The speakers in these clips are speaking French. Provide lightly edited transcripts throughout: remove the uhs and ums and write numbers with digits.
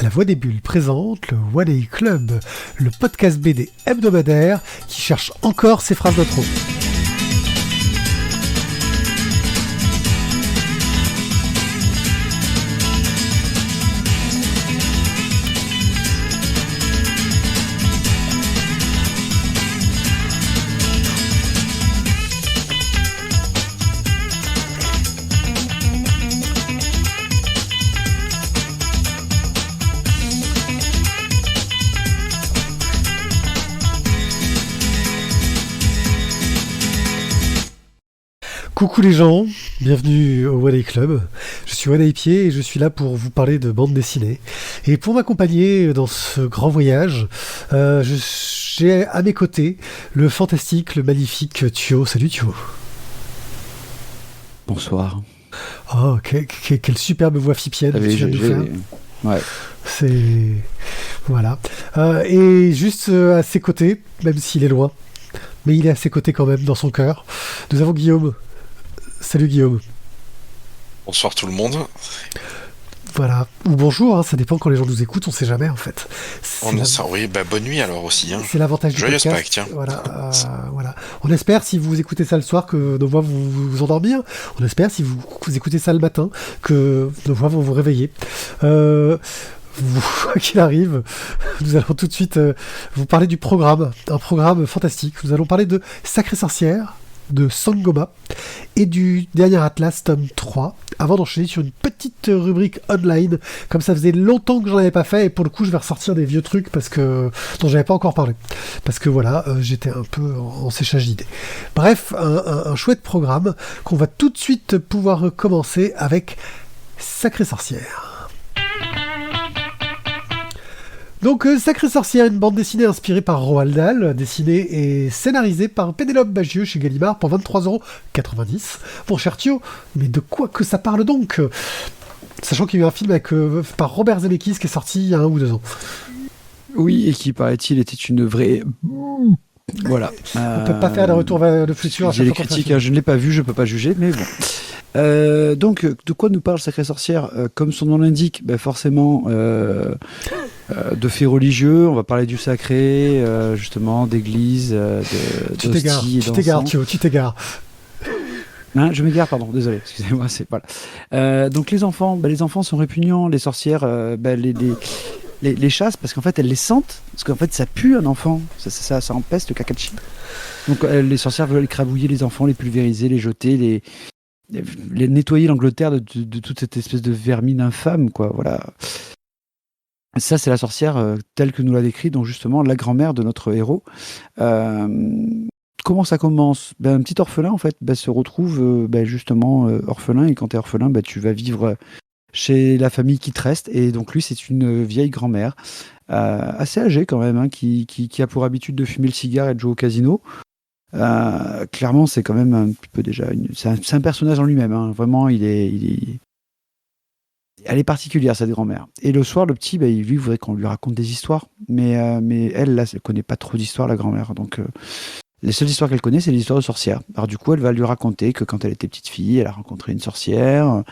La Voix des Bulles présente le One Day Club, le podcast BD hebdomadaire qui cherche encore ses phrases de trop. Coucou les gens, bienvenue au One Day Club. Je suis One Day Pied et je suis là pour vous parler de bande dessinée. Et pour m'accompagner dans ce grand voyage, j'ai à mes côtés le fantastique, le magnifique Thio. Salut Thio. Bonsoir. Oh, quelle superbe voix fipienne que tu viens de nous faire. Ouais. C'est... Voilà. Et juste à ses côtés, même s'il est loin, mais il est à ses côtés quand même, dans son cœur, nous avons Guillaume. Salut Guillaume. Bonsoir tout le monde. Voilà, ou bonjour, hein, ça dépend quand les gens nous écoutent, on sait jamais en fait. Oui, bonne nuit alors aussi. Hein. C'est l'avantage du podcast. Joyeuse Pâques, tiens. Voilà. On espère si vous écoutez ça le soir que nos voix vont vous endormir. On espère si vous écoutez ça le matin que nos voix vont vous réveiller. Quoi qu'il arrive, nous allons tout de suite vous parler du programme, un programme fantastique. Nous allons parler de Sacrée Sorcière, de Sangoma et du dernier Atlas tome 3 avant d'enchaîner sur une petite rubrique online, comme ça faisait longtemps que j'en avais pas fait et pour le coup je vais ressortir des vieux trucs dont j'avais pas encore parlé parce que voilà, j'étais un peu en séchage d'idées. Bref, un chouette programme qu'on va tout de suite pouvoir commencer avec Sacrée Sorcière. Donc, Sacrée Sorcière, une bande dessinée inspirée par Roald Dahl, dessinée et scénarisée par Pénélope Bagieux chez Gallimard pour 23,90€. Mon cher Thio, mais de quoi que ça parle donc ? Sachant qu'il y a eu un film par Robert Zemeckis qui est sorti il y a 1 ou 2 ans. Oui, et qui, paraît-il, était une vraie... Voilà. On peut pas faire de retour vers le futur. J'ai les critiques, je ne l'ai pas vu, je peux pas juger, mais bon. Donc, de quoi nous parle Sacrée Sorcière ? Comme son nom l'indique, forcément... de faits religieux, on va parler du sacré, justement, d'église, tu t'égares, Thio, tu t'égares. Hein, je m'égare, pardon, désolé, excusez-moi, c'est voilà. Donc les enfants sont répugnants, les sorcières, les chassent parce qu'en fait elles les sentent, parce qu'en fait ça pue un enfant, ça empeste le cacachi. Donc les sorcières veulent écrabouiller les enfants, les pulvériser, les jeter, les nettoyer l'Angleterre de toute cette espèce de vermine infâme, quoi, voilà. Ça, c'est la sorcière telle que nous l'a décrit, donc justement la grand-mère de notre héros. Comment ça commence ? Un petit orphelin, en fait, se retrouve justement orphelin, et quand tu es orphelin, tu vas vivre chez la famille qui te reste, et donc lui, c'est une vieille grand-mère, assez âgée quand même, hein, qui a pour habitude de fumer le cigare et de jouer au casino. Clairement, c'est quand même un petit peu déjà... C'est un personnage en lui-même, hein. Vraiment, elle est particulière, cette grand-mère. Et le soir, le petit, lui, voudrait qu'on lui raconte des histoires. Mais elle, là, elle connaît pas trop d'histoires, la grand-mère. Donc, les seules histoires qu'elle connaît, c'est les histoires de sorcières. Alors, du coup, elle va lui raconter que quand elle était petite fille, elle a rencontré une sorcière,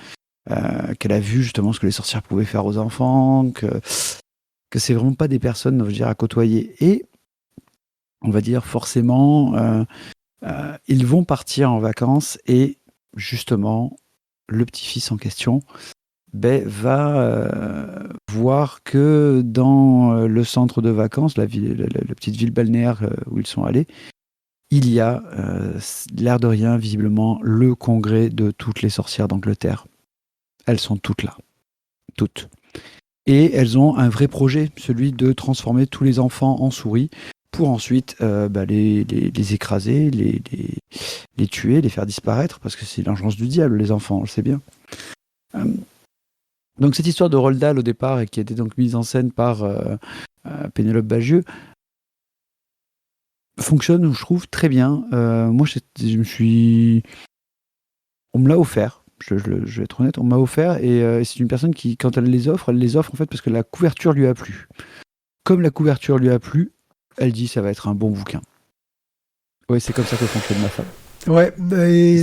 qu'elle a vu justement ce que les sorcières pouvaient faire aux enfants, que c'est vraiment pas des personnes, je veux dire, à côtoyer. Et, on va dire, forcément, ils vont partir en vacances et, justement, le petit-fils en question... va voir que dans le centre de vacances, la petite ville balnéaire où ils sont allés, il y a, l'air de rien, visiblement, le congrès de toutes les sorcières d'Angleterre. Elles sont toutes là. Toutes. Et elles ont un vrai projet, celui de transformer tous les enfants en souris pour ensuite les écraser, les tuer, les faire disparaître, parce que c'est l'engeance du diable, les enfants, on le sait bien. Donc cette histoire de Roald Dahl au départ et qui a été donc mise en scène par Pénélope Bagieux fonctionne, je trouve, très bien. Moi, on me l'a offert. Je vais être honnête, on m'a offert et c'est une personne qui, quand elle les offre en fait parce que la couverture lui a plu. Comme la couverture lui a plu, elle dit ça va être un bon bouquin. Oui, c'est comme ça que fonctionne ma femme. Ouais, mais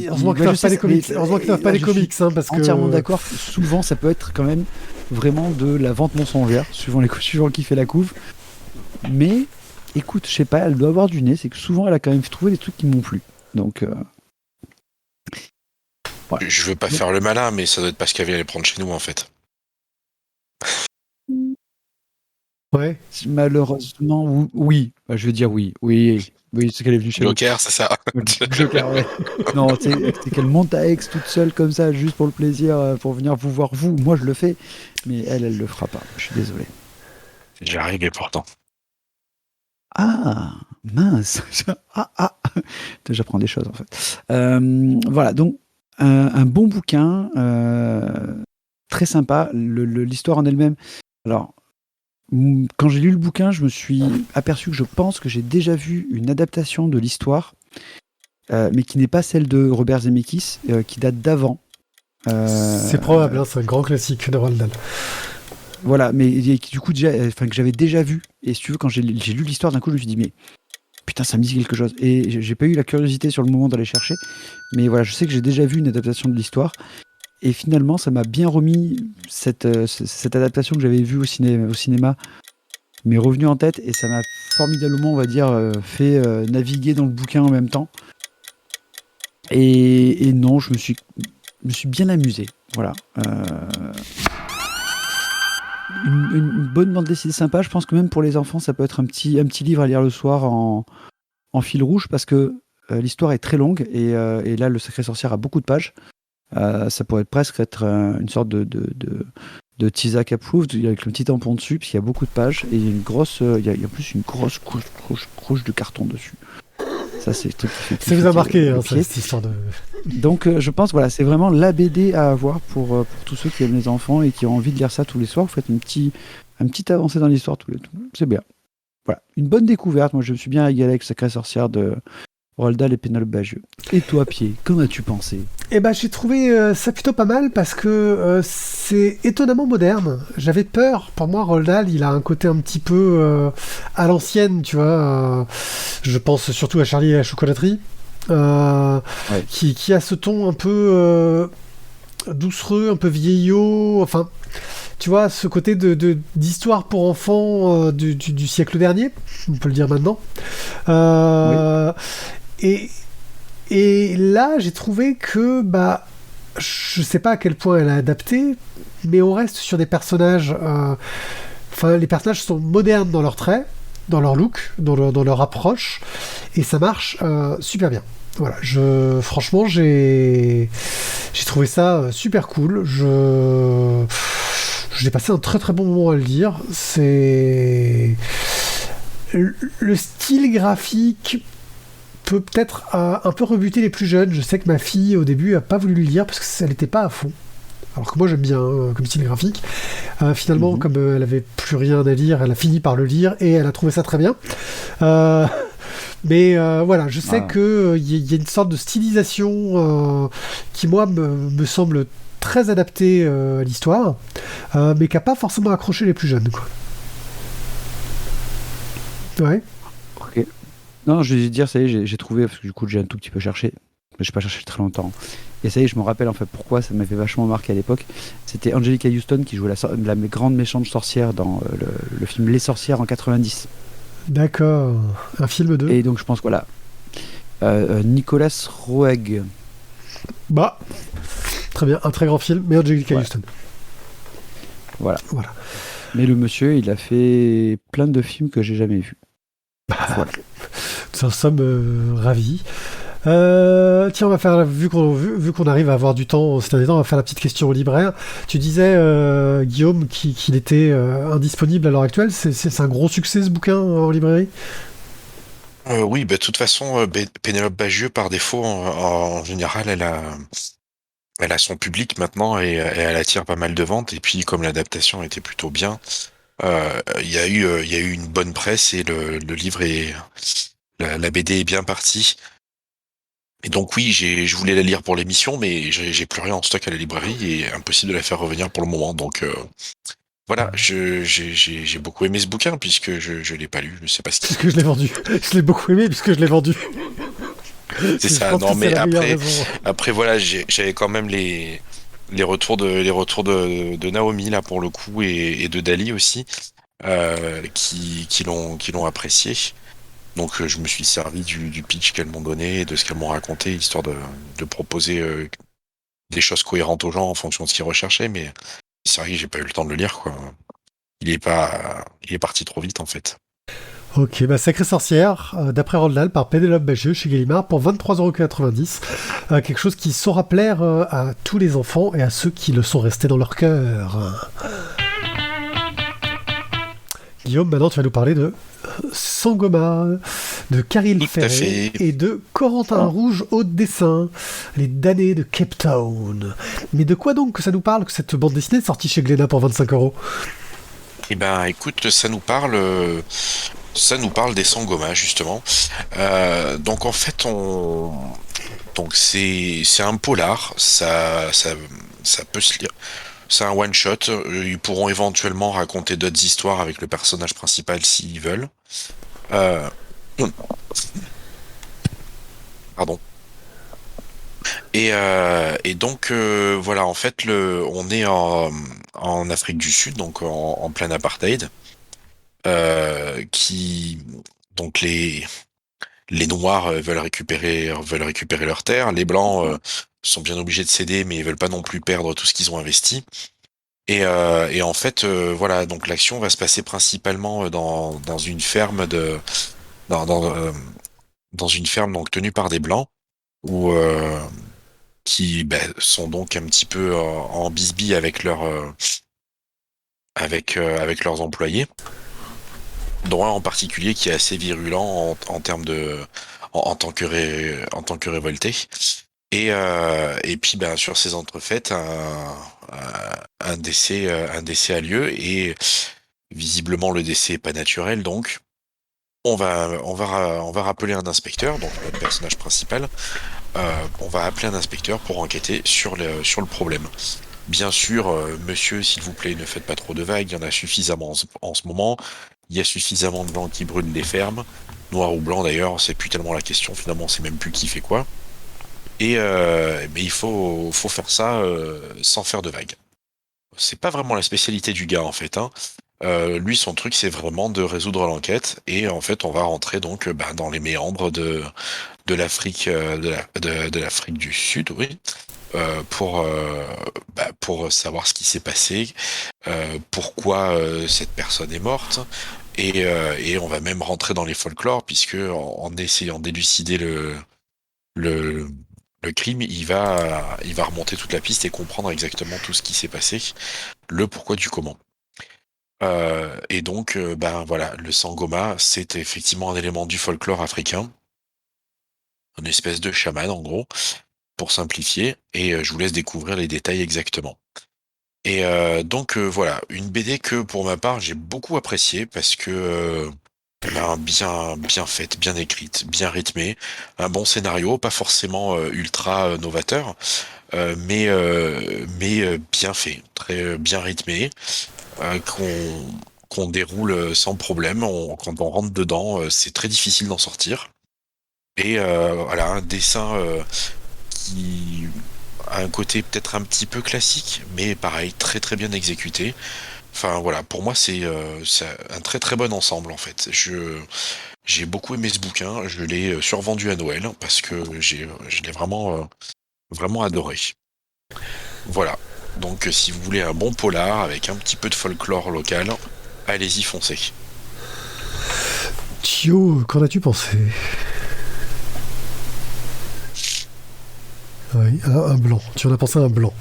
heureusement qu'ils ne pas les comics. Heureusement qu'ils ne pas les comics, parce que... Entièrement d'accord. Souvent, ça peut être quand même vraiment de la vente mensongère, suivant qui fait la couve. Mais écoute, je sais pas, elle doit avoir du nez, c'est que souvent elle a quand même trouvé des trucs qui m'ont plu. Donc voilà. Je veux pas faire le malin, mais ça doit être parce qu'elle vient les prendre chez nous en fait. Ouais. Malheureusement, oui. Bah, je veux dire oui. Oui, c'est qu'elle est venue chez nous. Joker, c'est ça. Joker, ouais. Non, c'est qu'elle monte à Aix toute seule comme ça, juste pour le plaisir, pour venir vous voir vous. Moi, je le fais, mais elle le fera pas. Je suis désolé. J'ai arrivé pourtant. Ah, mince. J'apprends des choses en fait. Voilà, donc un bon bouquin, très sympa. L'histoire en elle-même. Alors, quand j'ai lu le bouquin, je me suis aperçu que je pense que j'ai déjà vu une adaptation de l'histoire, mais qui n'est pas celle de Robert Zemeckis, qui date d'avant. C'est probable, hein, c'est un grand classique de Roald Dahl. Voilà, mais du coup, que j'avais déjà vu. Et si tu veux, quand j'ai lu l'histoire, d'un coup, je me suis dit, mais putain, ça me dit quelque chose. Et j'ai pas eu la curiosité sur le moment d'aller chercher. Mais voilà, je sais que j'ai déjà vu une adaptation de l'histoire. Et finalement, ça m'a bien remis cette adaptation que j'avais vue au cinéma, m'est revenue en tête. Et ça m'a formidablement, on va dire, fait naviguer dans le bouquin en même temps. Et non, je me suis bien amusé. Voilà. Une bonne bande dessinée sympa. Je pense que même pour les enfants, ça peut être un petit livre à lire le soir en fil rouge, parce que l'histoire est très longue et là, le Secret Sorcière a beaucoup de pages. Ça pourrait presque être une sorte de Tizak approved avec le petit tampon dessus, parce qu'il y a beaucoup de pages et il y a en plus une grosse couche de carton dessus. Ça, c'est le truc qui fait. Ça vous a marqué, hein, cette histoire de. Donc, je pense, voilà, c'est vraiment la BD à avoir pour tous ceux qui aiment les enfants et qui ont envie de lire ça tous les soirs. Vous faites un petit avancée dans l'histoire tous les deux. C'est bien. Voilà, une bonne découverte. Moi, je me suis bien régalé avec Sacrée Sorcière de Roald Dahl et Pénélope Bagieux. Et toi, Pierre, qu'en as-tu pensé ? Eh ben, j'ai trouvé ça plutôt pas mal parce que c'est étonnamment moderne. J'avais peur. Pour moi, Roald Dahl, il a un côté un petit peu à l'ancienne, tu vois. Je pense surtout à Charlie et la chocolaterie, Ouais. qui a ce ton un peu doucereux, un peu vieillot. Enfin, tu vois, ce côté d'histoire pour enfants du siècle dernier, on peut le dire maintenant. Et là, j'ai trouvé que, je sais pas à quel point elle a adapté, mais on reste sur des personnages. Enfin, les personnages sont modernes dans leurs traits, dans leur look, dans leur approche, et ça marche super bien. Voilà, franchement, j'ai trouvé ça super cool. J'ai passé un très très bon moment à le lire. C'est le style graphique peut peut-être un peu rebuter les plus jeunes. Je sais que ma fille au début a pas voulu le lire parce qu'elle n'était pas à fond. Alors que moi j'aime bien comme style graphique. Finalement, comme elle avait plus rien à lire, elle a fini par le lire et elle a trouvé ça très bien. Mais voilà, je sais que y a une sorte de stylisation qui moi me semble très adaptée à l'histoire, mais qui n'a pas forcément accroché les plus jeunes, quoi. Ouais. Ok. Non, je vais dire, ça y est, j'ai trouvé, parce que du coup, j'ai un tout petit peu cherché. Mais je n'ai pas cherché très longtemps. Et ça y est, je me rappelle en fait pourquoi ça m'avait vachement marqué à l'époque. C'était Angelica Houston qui jouait la grande méchante sorcière dans le film Les Sorcières en 90. D'accord. Un film de. Et donc, je pense que voilà. Nicolas Roeg. Très bien, un très grand film, mais Angelica Houston. Voilà. Mais le monsieur, il a fait plein de films que j'ai jamais vus. Voilà. Nous en sommes ravis. Tiens, on va faire, vu qu'on arrive à avoir du temps ces derniers temps, on va faire la petite question au libraire. Tu disais, Guillaume, qu'il était indisponible à l'heure actuelle. C'est un gros succès ce bouquin en librairie ? Oui, de toute façon, Pénélope Bagieux, par défaut, en général, elle a son public maintenant et elle attire pas mal de ventes. Et puis, comme l'adaptation était plutôt bien, il y a eu une bonne presse et le livre la BD est bien partie. Et donc oui, je voulais la lire pour l'émission, mais j'ai plus rien en stock à la librairie et impossible de la faire revenir pour le moment. Donc voilà, j'ai beaucoup aimé ce bouquin puisque je l'ai pas lu, je sais pas ce qu'il. Puisque je l'ai vendu. Je l'ai beaucoup aimé puisque je l'ai vendu. C'est ça. Non, mais après voilà, j'avais quand même les retours de Naomi là pour le coup et de Dali aussi qui l'ont apprécié. Donc je me suis servi du pitch qu'elles m'ont donné et de ce qu'elles m'ont raconté, histoire de proposer des choses cohérentes aux gens en fonction de ce qu'ils recherchaient. Mais c'est vrai que j'ai pas eu le temps de le lire, quoi. Il est parti trop vite en fait. Ok, bah Sacrée Sorcière, d'après Roald par Pénélope Bagieux chez Gallimard pour 23,90 €. Quelque chose qui saura plaire à tous les enfants et à ceux qui le sont restés dans leur cœur. Guillaume, maintenant tu vas nous parler de Sangoma, de Caril Tout à Ferré fait. et de Corentin Rouge au dessin, les damnés de Cape Town. Mais de quoi donc que ça nous parle, que cette bande dessinée sortie chez Glénat pour 25 €? Eh ben, écoute, ça nous parle des Sangoma justement. Donc en fait, donc c'est un polar. Ça peut se lire. C'est un one shot. Ils pourront éventuellement raconter d'autres histoires avec le personnage principal s'ils veulent. Euh, Pardon. Et donc voilà, en fait, on est en Afrique du Sud, donc en plein apartheid, qui donc les Noirs veulent récupérer leurs terres, les Blancs sont bien obligés de céder, mais ils veulent pas non plus perdre tout ce qu'ils ont investi. Et en fait, voilà, donc l'action va se passer principalement dans une ferme dans, euh, dans une ferme donc tenue par des Blancs, où qui sont donc un petit peu en bisbille avec leurs employés, dont un en particulier qui est assez virulent en termes en tant que révolté. Et puis sur ces entrefaites, un décès a lieu et visiblement le décès est pas naturel, donc on va rappeler un inspecteur, donc notre personnage principal. On va appeler un inspecteur pour enquêter sur le problème. Bien sûr, monsieur, s'il vous plaît, ne faites pas trop de vagues, il y en a suffisamment en ce moment. Il y a suffisamment de gens qui brûlent les fermes, noir ou blanc d'ailleurs, c'est plus tellement la question, finalement, c'est même plus qui fait quoi. Mais il faut faire ça sans faire de vagues. C'est pas vraiment la spécialité du gars en fait, hein. Lui, son truc, c'est vraiment de résoudre l'enquête, et en fait, on va rentrer donc dans les méandres de l'Afrique de l'Afrique du Sud, oui, pour savoir ce qui s'est passé, pourquoi cette personne est morte, et on va même rentrer dans les folklores, puisque en essayant d'élucider le le crime, il va remonter toute la piste et comprendre exactement tout ce qui s'est passé, le pourquoi du comment. Et donc, voilà, le sangoma, c'est effectivement un élément du folklore africain, une espèce de chaman en gros, pour simplifier, et je vous laisse découvrir les détails exactement. Et donc voilà, une BD que pour ma part j'ai beaucoup appréciée parce que bien faite, bien écrite, bien rythmée, un bon scénario, pas forcément ultra novateur, mais bien fait, très bien rythmé, qu'on déroule sans problème. Quand on rentre dedans, c'est très difficile d'en sortir. Et voilà, un dessin qui a un côté peut-être un petit peu classique, mais pareil, très très bien exécuté. Enfin voilà, pour moi c'est un très très bon ensemble en fait. J'ai beaucoup aimé ce bouquin, je l'ai survendu à Noël parce que je l'ai vraiment adoré. Voilà. Donc si vous voulez un bon polar avec un petit peu de folklore local, allez-y, foncez. Thio, qu'en as-tu pensé? Oui, un blanc. Tu en as pensé à un blanc.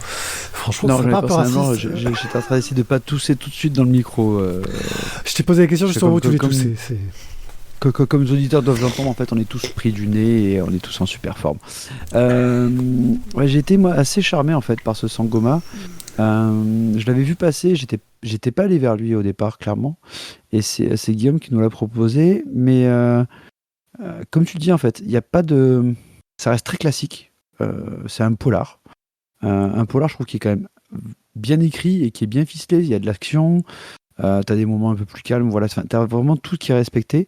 Franchement, Non, c'est j'avais pas un pas peu ça blanc, raciste. j'étais en train d'essayer de pas tousser tout de suite dans le micro. Je t'ai posé la question C'est justement comme, où tu voulais comme, tousser. comme les auditeurs doivent l'entendre, en fait, on est tous pris du nez et on est tous en super forme. Ouais, j'ai été moi assez charmé en fait par ce Sangoma. Je l'avais vu passer, j'étais pas allé vers lui au départ, clairement. Et c'est Guillaume qui nous l'a proposé. Mais comme tu le dis, en fait, il y a pas de. Ça reste très classique. C'est un polar. Un polar, je trouve, qui est quand même bien écrit et qui est bien ficelé. Il y a de l'action, t'as des moments un peu plus calmes. Voilà, t'as vraiment tout qui est respecté.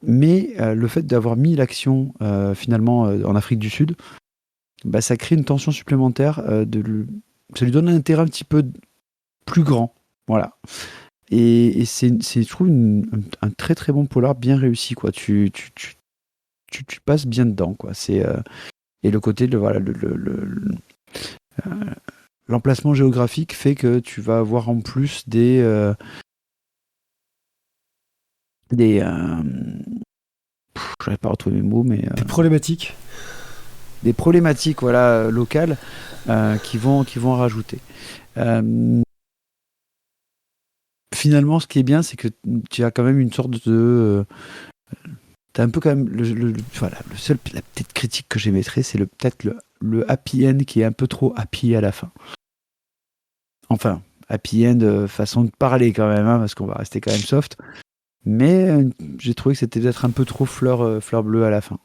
Mais le fait d'avoir mis l'action finalement en Afrique du Sud, ça crée une tension supplémentaire ça lui donne un intérêt un petit peu plus grand. Voilà. Et c'est, je trouve, un très très bon polar bien réussi, quoi. Tu passes bien dedans, quoi. Et le côté de l'emplacement géographique fait que tu vas avoir en plus j'arrive pas à retrouver mes mots, mais Des problématiques. Des problématiques, voilà, locales qui vont rajouter. Finalement, ce qui est bien, c'est que tu as quand même une sorte de t'as un peu quand même la petite critique que j'émettrais, c'est peut-être le happy end qui est un peu trop happy à la fin. Enfin, happy end façon de parler quand même, parce qu'on va rester quand même soft. Mais j'ai trouvé que c'était peut-être un peu trop fleur bleue à la fin.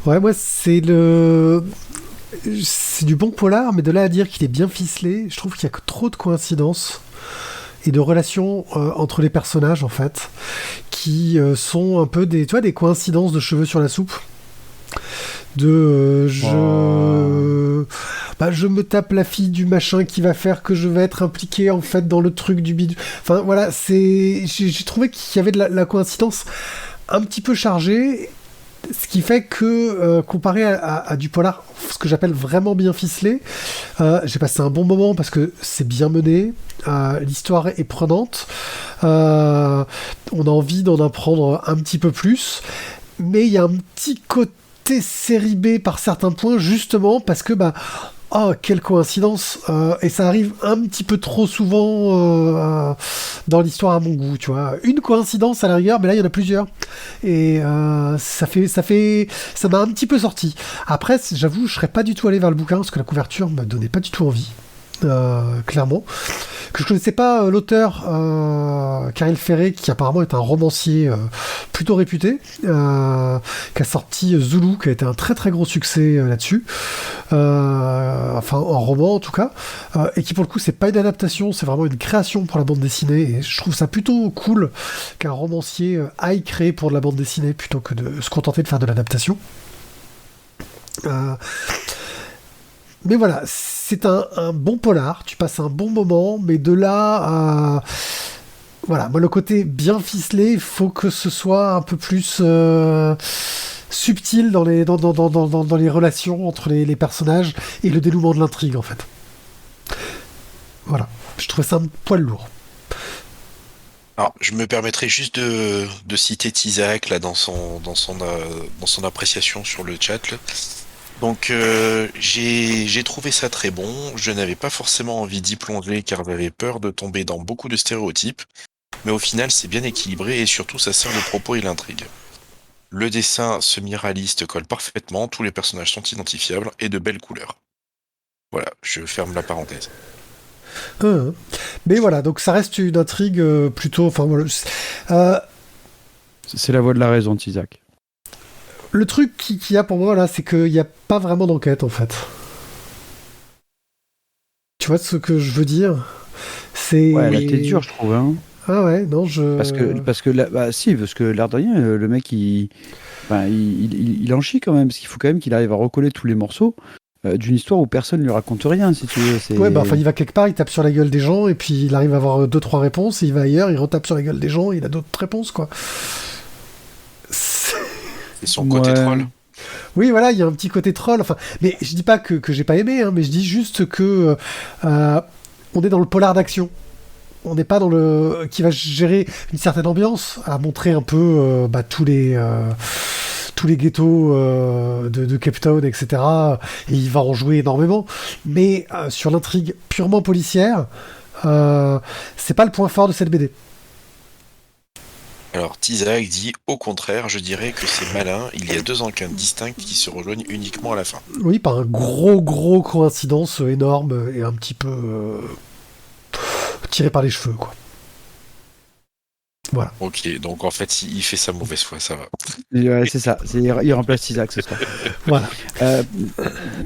Ouais, moi, c'est du bon polar, mais de là à dire qu'il est bien ficelé, je trouve qu'il y a trop de coïncidences et de relations entre les personnages, en fait, qui sont un peu des coïncidences de cheveux sur la soupe. Je me tape la fille du machin qui va faire que je vais être impliqué en fait dans le truc du bidou. Enfin voilà, j'ai trouvé qu'il y avait de la coïncidence un petit peu chargée, ce qui fait que comparé à du polar, ce que j'appelle vraiment bien ficelé, j'ai passé un bon moment parce que c'est bien mené, l'histoire est prenante, on a envie d'en apprendre un petit peu plus, mais il y a un petit côté série B par certains points, justement parce que oh, quelle coïncidence, et ça arrive un petit peu trop souvent dans l'histoire à mon goût, tu vois. Une coïncidence à la rigueur, mais là il y en a plusieurs, et ça m'a un petit peu sorti. Après, j'avoue, je serais pas du tout allé vers le bouquin parce que la couverture me donnait pas du tout envie. Clairement, que je connaissais pas l'auteur Karel Ferré, qui apparemment est un romancier plutôt réputé, qui a sorti Zulu, qui a été un très très gros succès là-dessus, enfin en roman en tout cas, et qui pour le coup c'est pas une adaptation, c'est vraiment une création pour la bande dessinée, et je trouve ça plutôt cool qu'un romancier aille créer pour de la bande dessinée plutôt que de se contenter de faire de l'adaptation. Mais voilà, c'est un bon polar, tu passes un bon moment, mais de là à... Voilà, moi le côté bien ficelé, il faut que ce soit un peu plus subtil dans les relations entre les personnages et le dénouement de l'intrigue en fait. Voilà, je trouvais ça un poil lourd. Alors, je me permettrai juste de citer Tizak là dans son appréciation sur le chat là. Donc j'ai trouvé ça très bon, je n'avais pas forcément envie d'y plonger car j'avais peur de tomber dans beaucoup de stéréotypes, mais au final c'est bien équilibré et surtout ça sert le propos et l'intrigue. Le dessin semi-réaliste colle parfaitement, tous les personnages sont identifiables et de belles couleurs. Voilà, je ferme la parenthèse. Mais voilà, donc ça reste une intrigue plutôt... Enfin, voilà, c'est la voix de la raison, Tizak. Le truc qu'il y a pour moi là, c'est qu'il n'y a pas vraiment d'enquête en fait. Tu vois ce que je veux dire ? C'est... Ouais, là t'es dur, je trouve. Hein. Ah ouais, non, Parce que là, parce que l'air de rien, le mec il en chie quand même, parce qu'il faut quand même qu'il arrive à recoller tous les morceaux d'une histoire où personne lui raconte rien, si tu veux. Ouais, enfin il va quelque part, il tape sur la gueule des gens, et puis il arrive à avoir 2-3 réponses, et il va ailleurs, il retape sur la gueule des gens, et il a d'autres réponses, quoi. Et son côté troll. Oui, voilà, il y a un petit côté troll. Enfin, mais je dis pas que j'ai pas aimé, hein, mais je dis juste que on est dans le polar d'action. On n'est pas dans le qui va gérer une certaine ambiance, à montrer un peu tous les ghettos de Cape Town, etc. Et il va en jouer énormément. Mais sur l'intrigue purement policière, c'est pas le point fort de cette BD. Alors Tizak dit au contraire, je dirais que c'est malin, il y a 2 enquêtes distinctes qui se rejoignent uniquement à la fin. Oui, par un gros coïncidence énorme et un petit peu tiré par les cheveux, quoi. Voilà. Ok, donc en fait il fait sa mauvaise foi, ça va. Ouais, c'est ça, il remplace Tizak ce soir. Voilà.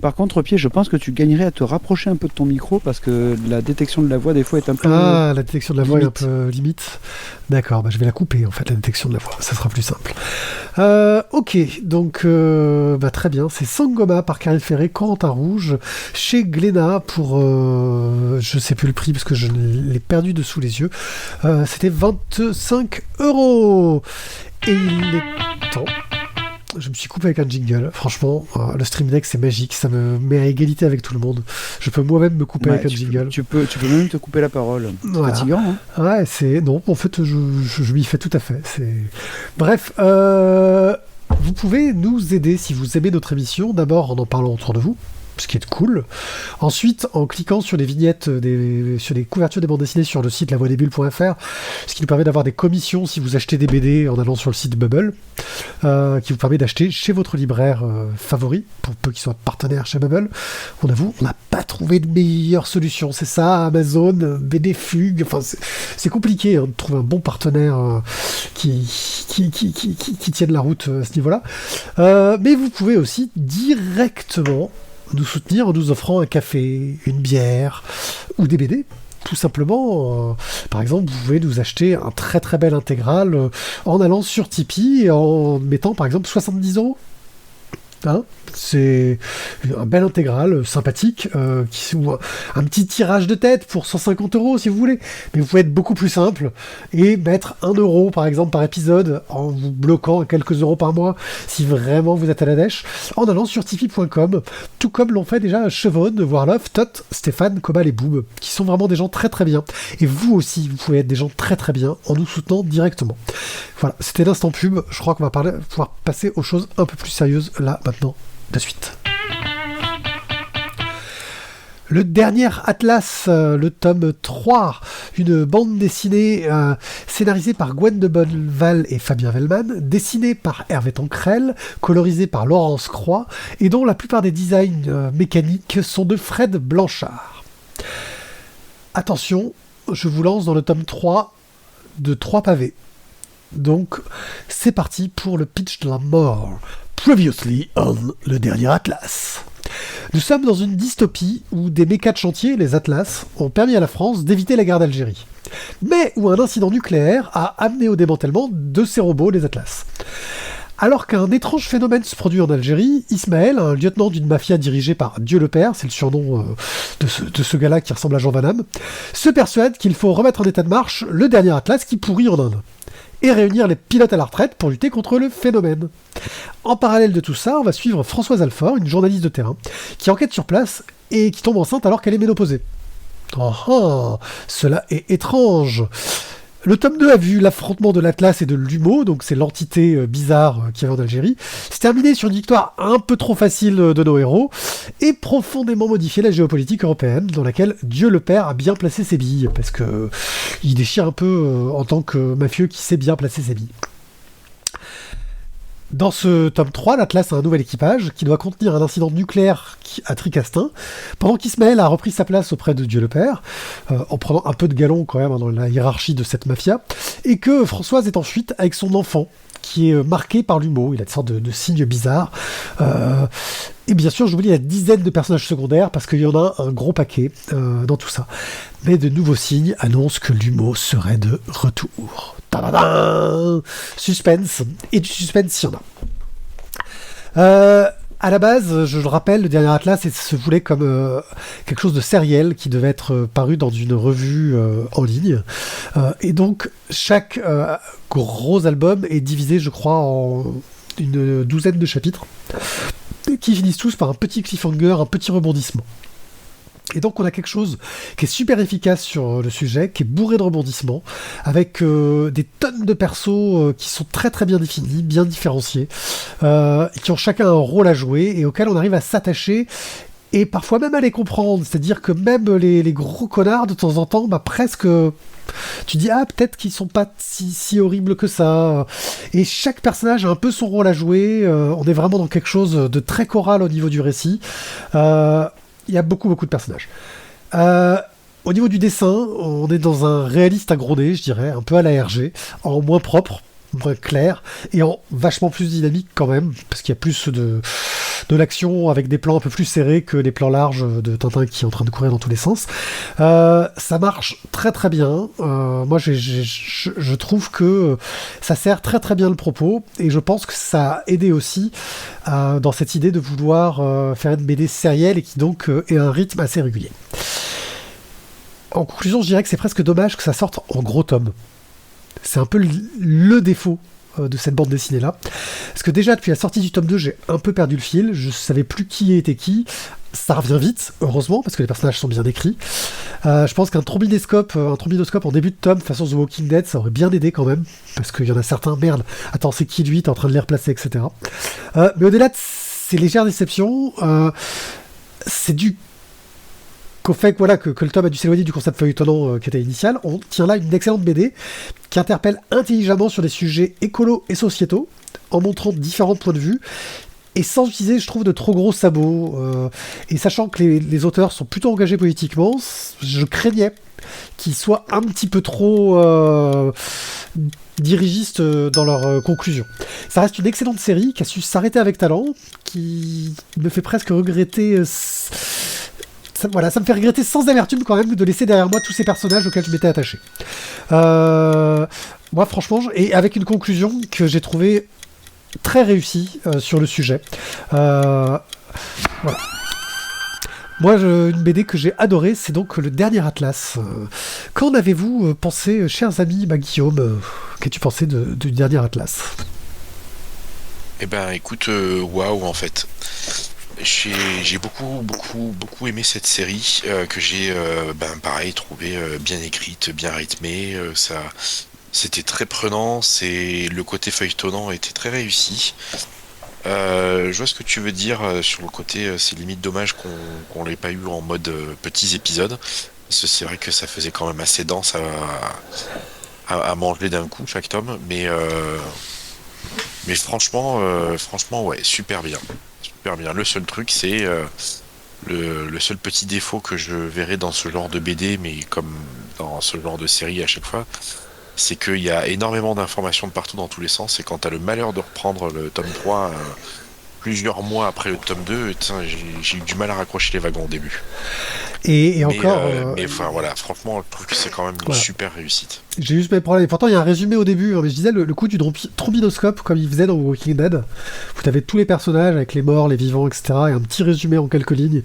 Par contre, Pierre, je pense que tu gagnerais à te rapprocher un peu de ton micro parce que la détection de la voix des fois est un peu... Ah, la détection de la voix est un peu limite. D'accord, je vais la couper en fait, la détection de la voix, ça sera plus simple. Ok, donc très bien, c'est Sangoma par Karine Ferré, Corentin Rouge, chez Glénat pour, je sais plus le prix parce que je l'ai perdu de sous les yeux, c'était 25 €. Et il est temps... Je me suis coupé avec un jingle. Franchement, le Stream Deck, c'est magique. Ça me met à égalité avec tout le monde. Je peux moi-même me couper avec un jingle. Tu peux même te couper la parole. Voilà. Fatigant, hein. Ouais, c'est... Non, en fait, je m'y fais tout à fait. Bref, vous pouvez nous aider si vous aimez notre émission. D'abord, en parlant autour de vous, ce qui est cool. Ensuite, en cliquant sur les vignettes, sur les couvertures des bandes dessinées sur le site lavoidesbulles.fr, ce qui nous permet d'avoir des commissions si vous achetez des BD en allant sur le site Bubble, qui vous permet d'acheter chez votre libraire favori, pour peu qu'il soit partenaire chez Bubble. On avoue, on n'a pas trouvé de meilleure solution. C'est ça, Amazon, BD Fugue, enfin, c'est compliqué de trouver un bon partenaire qui tienne la route à ce niveau-là. Mais vous pouvez aussi directement nous soutenir en nous offrant un café, une bière ou des BD. Tout simplement, par exemple, vous pouvez nous acheter un très très bel intégral en allant sur Tipeee et en mettant par exemple 70 €. Hein, c'est un bel intégral sympathique, ou un petit tirage de tête pour 150 € si vous voulez, mais vous pouvez être beaucoup plus simple et mettre 1 € par exemple par épisode en vous bloquant à quelques euros par mois si vraiment vous êtes à la dèche, en allant sur tipeee.com, tout comme l'ont fait déjà Chevonne, Warlove, Tot, Stéphane, Cobal et Boob, qui sont vraiment des gens très très bien, et vous aussi vous pouvez être des gens très très bien en nous soutenant directement. Voilà, c'était l'instant pub. Je crois qu'on va pouvoir passer aux choses un peu plus sérieuses là maintenant de suite. Le dernier Atlas, le tome 3, une bande dessinée scénarisée par Gwen de Bonneval et Fabien Vellman, dessinée par Hervé Tancrel, colorisée par Laurence Croix, et dont la plupart des designs mécaniques sont de Fred Blanchard. Attention, je vous lance dans le tome 3 de 3 pavés. Donc, c'est parti pour le pitch de la mort. Previously on le dernier Atlas. Nous sommes dans une dystopie où des mécas de chantier, les Atlas, ont permis à la France d'éviter la guerre d'Algérie. Mais où un incident nucléaire a amené au démantèlement de ces robots, les Atlas. Alors qu'un étrange phénomène se produit en Algérie, Ismaël, un lieutenant d'une mafia dirigée par Dieu le Père, c'est le surnom de ce gars-là qui ressemble à Jean Van Damme, se persuade qu'il faut remettre en état de marche le dernier Atlas qui pourrit en Inde, et réunir les pilotes à la retraite pour lutter contre le phénomène. En parallèle de tout ça, on va suivre Françoise Alfort, une journaliste de terrain, qui enquête sur place et qui tombe enceinte alors qu'elle est ménopausée. Oh, cela est étrange. Le tome 2 a vu l'affrontement de l'Atlas et de l'Humo, donc c'est l'entité bizarre qu'il y avait en Algérie, se terminer sur une victoire un peu trop facile de nos héros, et profondément modifier la géopolitique européenne, dans laquelle Dieu le Père a bien placé ses billes, parce que il déchire un peu en tant que mafieux qui sait bien placer ses billes. Dans ce tome 3, l'Atlas a un nouvel équipage qui doit contenir un incident nucléaire à Tricastin, pendant qu'Ismaël a repris sa place auprès de Dieu le Père, en prenant un peu de galon quand même dans la hiérarchie de cette mafia, et que Françoise est en fuite avec son enfant, qui est marqué par l'humour. Il a des sortes de signes bizarres. Et bien sûr, je vous dis, il y a dizaines de personnages secondaires, parce qu'il y en a un gros paquet dans tout ça. Mais de nouveaux signes annoncent que l'humour serait de retour. Tadadam ! Suspense. Et du suspense, il y en a. À la base, je le rappelle, le dernier Atlas se voulait comme quelque chose de sériel qui devait être paru dans une revue en ligne. Et donc, chaque gros album est divisé, je crois, en une douzaine de chapitres qui finissent tous par un petit cliffhanger, un petit rebondissement. Et donc on a quelque chose qui est super efficace sur le sujet, qui est bourré de rebondissements, avec des tonnes de persos qui sont très très bien définis, bien différenciés, qui ont chacun un rôle à jouer et auxquels on arrive à s'attacher et parfois même à les comprendre. C'est-à-dire que même les gros connards, de temps en temps, presque... Tu dis, peut-être qu'ils sont pas si horribles que ça. Et chaque personnage a un peu son rôle à jouer. On est vraiment dans quelque chose de très choral au niveau du récit. Il y a beaucoup de personnages. Au niveau du dessin, on est dans un réaliste agrodé, je dirais, un peu à la RG, en moins propre, moins clair et en vachement plus dynamique quand même, parce qu'il y a plus de l'action avec des plans un peu plus serrés que les plans larges de Tintin qui est en train de courir dans tous les sens. Ça marche très très bien. Moi, je trouve que ça sert très très bien le propos, et je pense que ça a aidé aussi dans cette idée de vouloir faire une BD sérielle et qui donc ait un rythme assez régulier. En conclusion, je dirais que c'est presque dommage que ça sorte en gros tome. C'est un peu le défaut de cette bande dessinée là, parce que déjà depuis la sortie du tome 2 j'ai un peu perdu le fil, je savais plus qui était qui. Ça revient vite, heureusement, parce que les personnages sont bien écrits. Je pense qu'un trombinoscope en début de tome façon The Walking Dead, ça aurait bien aidé quand même, parce qu'il y en a certains, merde, attends, c'est qui lui, t'es en train de les replacer, etc. Mais au-delà de ces légères déceptions, c'est dû qu'au fait que, voilà, que le tome a dû s'éloigner du concept feuilletonnant qui était initial. On tient là une excellente BD qui interpelle intelligemment sur des sujets écolos et sociétaux, en montrant différents points de vue, et sans utiliser, je trouve, de trop gros sabots. Et sachant que les auteurs sont plutôt engagés politiquement, je craignais qu'ils soient un petit peu trop dirigistes dans leurs conclusions. Ça reste une excellente série qui a su s'arrêter avec talent, qui me fait presque regretter... ça me fait regretter sans amertume quand même de laisser derrière moi tous ces personnages auxquels je m'étais attaché. Moi, franchement, et avec une conclusion que j'ai trouvée très réussi sur le sujet. Voilà. Moi, une BD que j'ai adorée, c'est donc le dernier Atlas. Qu'en avez-vous pensé, chers amis? Guillaume, qu'as-tu pensé du dernier Atlas? Eh ben, écoute, waouh, en fait. J'ai beaucoup aimé cette série que j'ai, pareil, trouvé bien écrite, bien rythmée. C'était très prenant, le côté feuilletonnant était très réussi. Je vois ce que tu veux dire sur le côté, c'est limite dommage qu'on l'ait pas eu en mode petits épisodes. Parce que c'est vrai que ça faisait quand même assez dense à manger d'un coup chaque tome, mais franchement, ouais, super bien. Super bien. Le seul truc, c'est le seul petit défaut que je verrais dans ce genre de BD, mais comme dans ce genre de série à chaque fois, c'est qu'il y a énormément d'informations de partout dans tous les sens, et quand t'as le malheur de reprendre le tome 3 plusieurs mois après le tome 2, j'ai eu du mal à raccrocher les wagons au début. Et encore... mais enfin voilà, franchement, je trouve que c'est quand même une super réussite. J'ai juste mes problèmes. Et pourtant, il y a un résumé au début. Mais je disais, le coup du trombinoscope, comme il faisait dans Walking Dead, vous avez tous les personnages avec les morts, les vivants, etc. Et un petit résumé en quelques lignes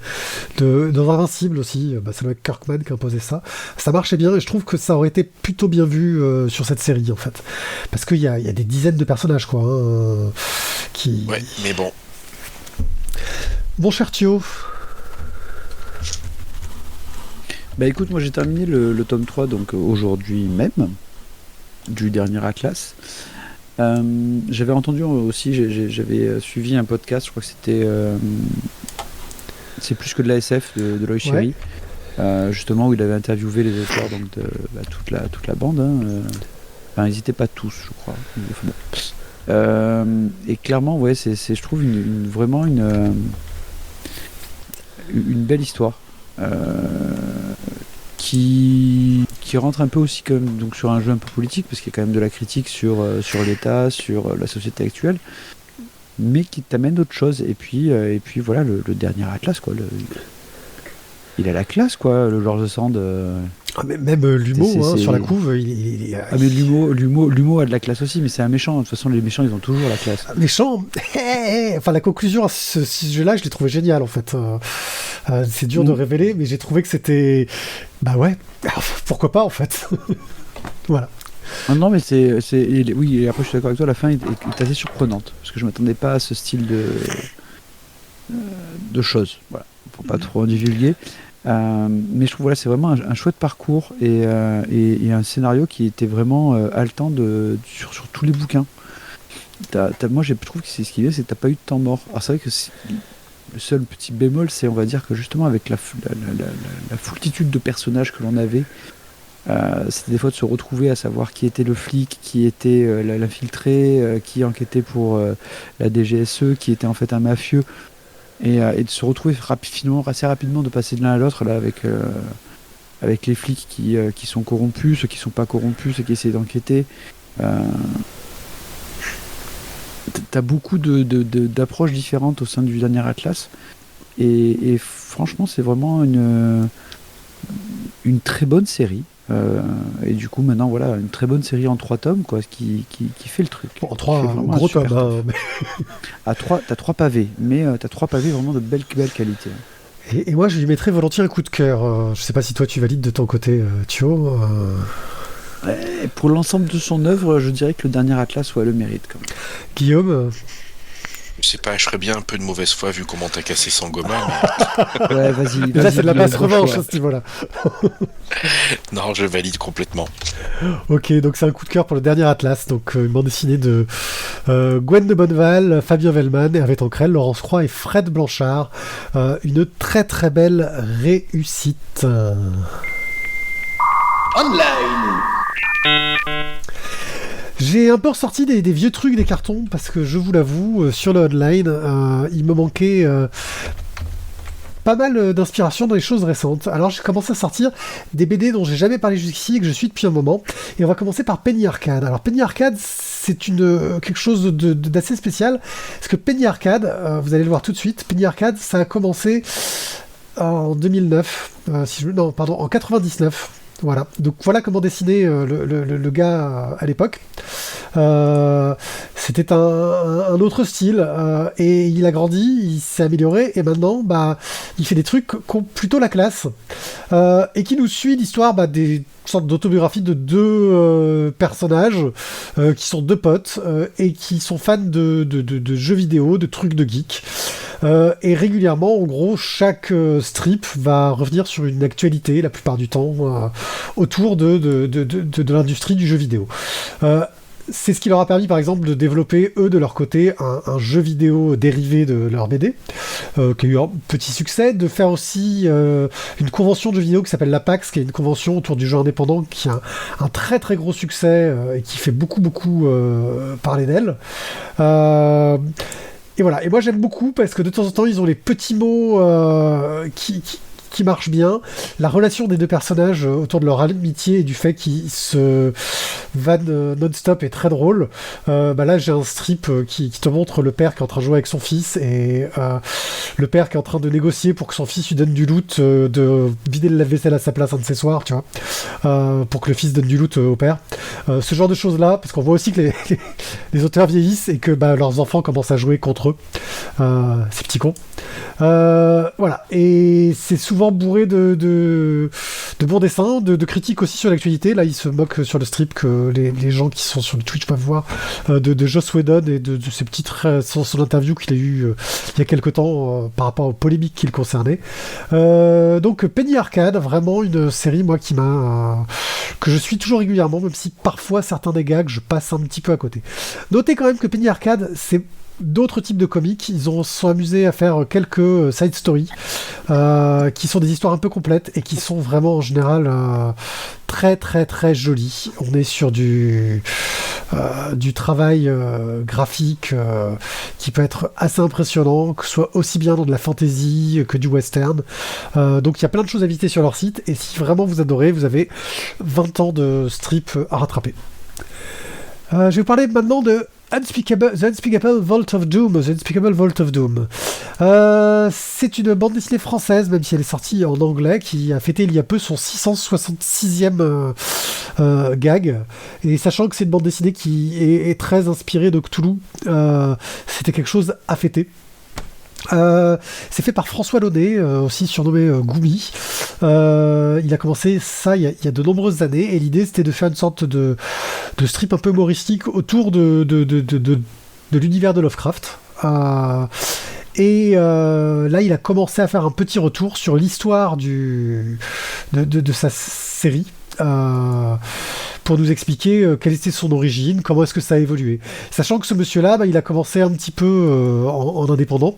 dans Invincible aussi. Ça doit être Kirkman qui a imposé ça. Ça marchait bien et je trouve que ça aurait été plutôt bien vu sur cette série, en fait. Parce qu'il y a des dizaines de personnages, quoi. Qui... Ouais, mais bon. Bon, cher Thio. Bah écoute, moi j'ai terminé le tome 3 donc aujourd'hui même du dernier Atlas. J'avais entendu aussi, j'avais suivi un podcast, je crois que c'était C'est plus que de la SF de Loïc Chéry, justement où il avait interviewé les auteurs donc de toute la bande. Enfin, ils n'étaient pas tous, je crois. Et clairement, ouais, c'est je trouve vraiment une belle histoire. Qui rentre un peu aussi comme donc sur un jeu un peu politique, parce qu'il y a quand même de la critique sur l'État, sur la société actuelle, mais qui t'amène d'autres choses. Et puis voilà, le dernier Atlas, quoi. Il a la classe, quoi, le George Sand. Même l'humour sur la couve, Ah, mais l'humour a de la classe aussi, mais c'est un méchant. De toute façon, les méchants, ils ont toujours la classe. Méchant. Enfin, la conclusion à ce sujet-là, je l'ai trouvé génial, en fait. C'est dur de révéler, mais j'ai trouvé que c'était... Bah ouais, pourquoi pas, en fait. Voilà. Ah non, mais oui, et après je suis d'accord avec toi, la fin est assez surprenante, parce que je m'attendais pas à ce style de choses. Voilà, faut pas trop en divulguer. Mais je trouve c'est vraiment un chouette parcours et un scénario qui était vraiment haletant sur tous les bouquins. Moi, je trouve que c'est ce qu'il y a, c'est que t'as pas eu de temps mort. Alors c'est vrai que le seul petit bémol, c'est, on va dire, que justement avec la foultitude de personnages que l'on avait, c'était des fois de se retrouver à savoir qui était le flic, qui était l'infiltré, qui enquêtait pour la DGSE, qui était en fait un mafieux, et de se retrouver assez rapidement, de passer de l'un à l'autre là avec les flics qui sont corrompus, ceux qui sont pas corrompus, ceux qui essaient d'enquêter. t'as beaucoup d'approches différentes au sein du dernier Atlas. Et franchement, c'est vraiment une très bonne série. Et du coup, maintenant, voilà, une très bonne série en 3 tomes, quoi, qui fait le truc. En 3 vraiment gros un super tomes. T'as 3 pavés, mais t'as 3 pavés vraiment de belle qualité. Et moi, je lui mettrais volontiers un coup de cœur. Je sais pas si toi, tu valides de ton côté, Thio. Et pour l'ensemble de son œuvre, je dirais que le dernier Atlas, le mérite, quand même. Guillaume. Je sais pas, je serais bien un peu de mauvaise foi vu comment t'as cassé Sangoma. Ouais, vas-y. Là, c'est de la basse revanche à ce niveau-là. Non, je valide complètement. Ok, donc c'est un coup de cœur pour le dernier Atlas, donc une bande dessinée de Gwen de Bonneval, Fabien Vellman, Hervé Tancrel, Laurence Croix et Fred Blanchard. Une très très belle réussite. Online. J'ai un peu ressorti des vieux trucs des cartons parce que je vous l'avoue, sur le online, il me manquait pas mal d'inspiration dans les choses récentes. Alors j'ai commencé à sortir des BD dont j'ai jamais parlé jusqu'ici et que je suis depuis un moment. Et on va commencer par Penny Arcade. Alors Penny Arcade, c'est quelque chose d'assez spécial parce que Penny Arcade, vous allez le voir tout de suite, Penny Arcade, ça a commencé en 2009, en 99. Voilà, donc voilà comment dessiner le gars à l'époque. C'était un autre style et il a grandi, il s'est amélioré et maintenant il fait des trucs qui ont plutôt la classe et qui nous suit l'histoire des sortes d'autobiographie de deux personnages qui sont deux potes et qui sont fans de jeux vidéo, de trucs de geek. Et régulièrement, en gros, chaque strip va revenir sur une actualité, la plupart du temps, autour de l'industrie du jeu vidéo. C'est ce qui leur a permis, par exemple, de développer, eux, de leur côté, un jeu vidéo dérivé de leur BD, qui a eu un petit succès, de faire aussi une convention de jeux vidéo qui s'appelle la PAX, qui est une convention autour du jeu indépendant, qui a un très très gros succès et qui fait beaucoup parler d'elle. Et voilà, et moi j'aime beaucoup parce que de temps en temps ils ont les petits mots qui marchent bien, la relation des deux personnages autour de leur amitié et du fait qu'ils se vannent non-stop est très drôle. Là j'ai un strip qui te montre le père qui est en train de jouer avec son fils et le père qui est en train de négocier pour que son fils lui donne du loot, de vider le lave-vaisselle à sa place un de ses soirs, tu vois, pour que le fils donne du loot au père. Ce genre de choses là, parce qu'on voit aussi que les auteurs vieillissent et que leurs enfants commencent à jouer contre eux, ces petits cons. Voilà, et c'est souvent bourré de bons dessins, de critiques aussi sur l'actualité. Là, il se moque sur le strip que les gens qui sont sur le Twitch peuvent voir de Joss Whedon et de ses petites son interview qu'il a eu il y a quelque temps par rapport aux polémiques qui le concernaient. Donc Penny Arcade, vraiment une série moi que je suis toujours régulièrement, même si parfois certains des gags je passe un petit peu à côté. Notez quand même que Penny Arcade, c'est d'autres types de comics. Ils se sont amusés à faire quelques side stories qui sont des histoires un peu complètes et qui sont vraiment en général très très très jolies. On est sur du travail graphique qui peut être assez impressionnant, que ce soit aussi bien dans de la fantasy que du western. Donc il y a plein de choses à visiter sur leur site et si vraiment vous adorez, vous avez 20 ans de strip à rattraper. Je vais vous parler maintenant de The Unspeakable Vault of Doom. The Unspeakable Vault of Doom. C'est une bande dessinée française, même si elle est sortie en anglais, qui a fêté il y a peu son 666e gag. Et sachant que c'est une bande dessinée qui est très inspirée de Cthulhu, c'était quelque chose à fêter. C'est fait par François Launay, aussi surnommé Goumi. Il a commencé ça il y a de nombreuses années et l'idée c'était de faire une sorte de strip un peu humoristique autour de l'univers de Lovecraft. Et là il a commencé à faire un petit retour sur l'histoire de sa série. Pour nous expliquer quelle était son origine, comment est-ce que ça a évolué. Sachant que ce monsieur-là, il a commencé un petit peu en indépendant,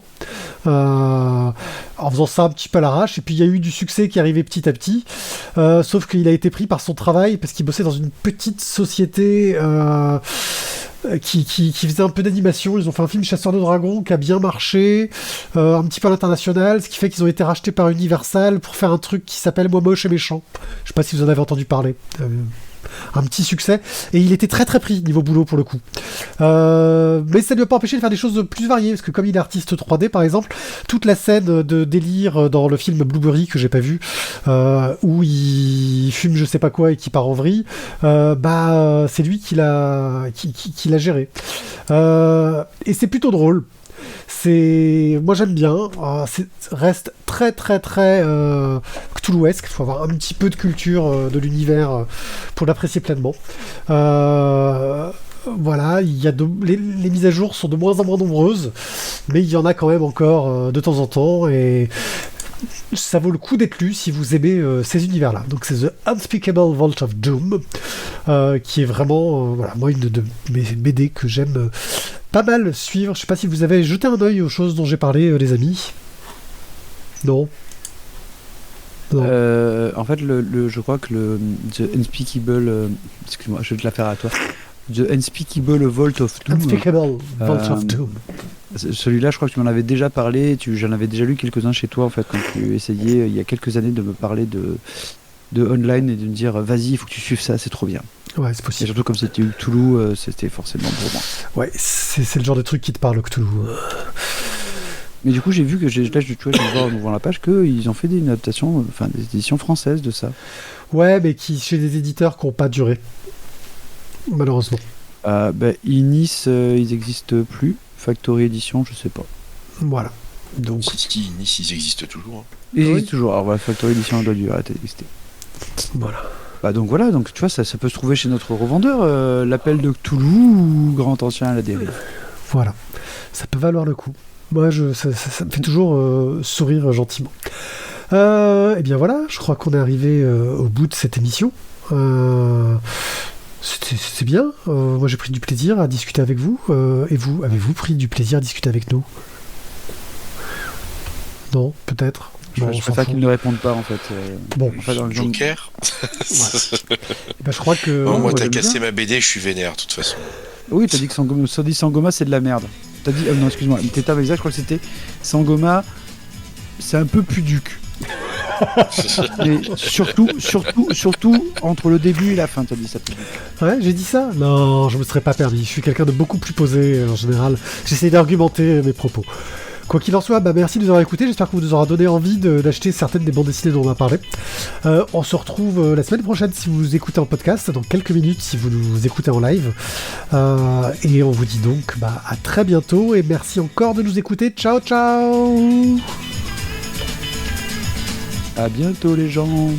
en faisant ça un petit peu à l'arrache, et puis il y a eu du succès qui arrivait petit à petit, sauf qu'il a été pris par son travail, parce qu'il bossait dans une petite société qui faisait un peu d'animation. Ils ont fait un film Chasseur de Dragons qui a bien marché, un petit peu à l'international, ce qui fait qu'ils ont été rachetés par Universal pour faire un truc qui s'appelle Moi Moche et Méchant. Je sais pas si vous en avez entendu parler. un petit succès, et il était très très pris niveau boulot pour le coup. Mais ça ne lui a pas empêché de faire des choses plus variées, parce que comme il est artiste 3D par exemple, toute la scène de délire dans le film Blueberry que j'ai pas vu, où il fume je sais pas quoi et qui part en vrille, c'est lui qui l'a géré. Et c'est plutôt drôle. Moi j'aime bien, reste très très très Cthulhuesque, il faut avoir un petit peu de culture de l'univers pour l'apprécier pleinement. Voilà, les mises à jour sont de moins en moins nombreuses, mais il y en a quand même encore de temps en temps, et ça vaut le coup d'être lu si vous aimez ces univers-là. Donc c'est The Unspeakable Vault of Doom, qui est vraiment moi une de mes BD que j'aime pas mal suivre. Je sais pas si vous avez jeté un œil aux choses dont j'ai parlé, les amis. Non. En fait, je crois que The Unspeakable, excuse-moi, je vais te la faire à toi. The Unspeakable Vault of Doom. Unspeakable Vault of Doom. Celui-là, je crois que tu m'en avais déjà parlé. J'en avais déjà lu quelques-uns chez toi, en fait, quand tu essayais il y a quelques années de me parler de online et de me dire vas-y, il faut que tu suives ça, c'est trop bien. Ouais, c'est possible. Et surtout comme c'était Cthulhu, c'était forcément pour moi. Ouais, c'est le genre de truc qui te parle, Cthulhu. Mais du coup, j'ai vu que je vois en ouvrant la page qu'ils ont fait une adaptation, enfin des éditions françaises de ça. Ouais, mais chez des éditeurs qui n'ont pas duré. Malheureusement. Inis, ils n'existent plus. Factory Edition, je sais pas. Voilà. Donc. Nice, ils existent toujours. Hein. Ils existent toujours. Alors voilà, Factory Edition doit dû arrêter d'exister. Voilà. Donc voilà, donc tu vois, ça peut se trouver chez notre revendeur, l'appel de Cthulhu ou Grand Ancien à la dérive. Voilà. Ça peut valoir le coup. Moi, ça me fait toujours sourire gentiment. Et bien voilà, je crois qu'on est arrivé au bout de cette émission. C'était bien. Moi, j'ai pris du plaisir à discuter avec vous. Et vous, avez-vous pris du plaisir à discuter avec nous? Non, peut-être. Je préfère qu'ils ne répondent pas, en fait. Bon. En fait, dans le Joker. Je crois que. Oh, moi, t'as cassé ma BD, je suis vénère, de toute façon. Oui, t'as dit que Sangoma, c'est de la merde. T'as dit. Non, excuse-moi. T'étais avec ça, je crois que c'était Sangoma, c'est un peu puduc. Mais surtout entre le début et la fin, t'as dit ça. Ouais, j'ai dit ça? Non, je me serais pas permis. Je suis quelqu'un de beaucoup plus posé en général. J'essaie d'argumenter mes propos. Quoi qu'il en soit, merci de nous avoir écoutés. J'espère que vous nous aura donné envie d'acheter certaines des bandes dessinées dont on a parlé. On se retrouve la semaine prochaine si vous nous écoutez en podcast, dans quelques minutes si vous nous écoutez en live. Et on vous dit donc à très bientôt et merci encore de nous écouter. Ciao, ciao! À bientôt les gens.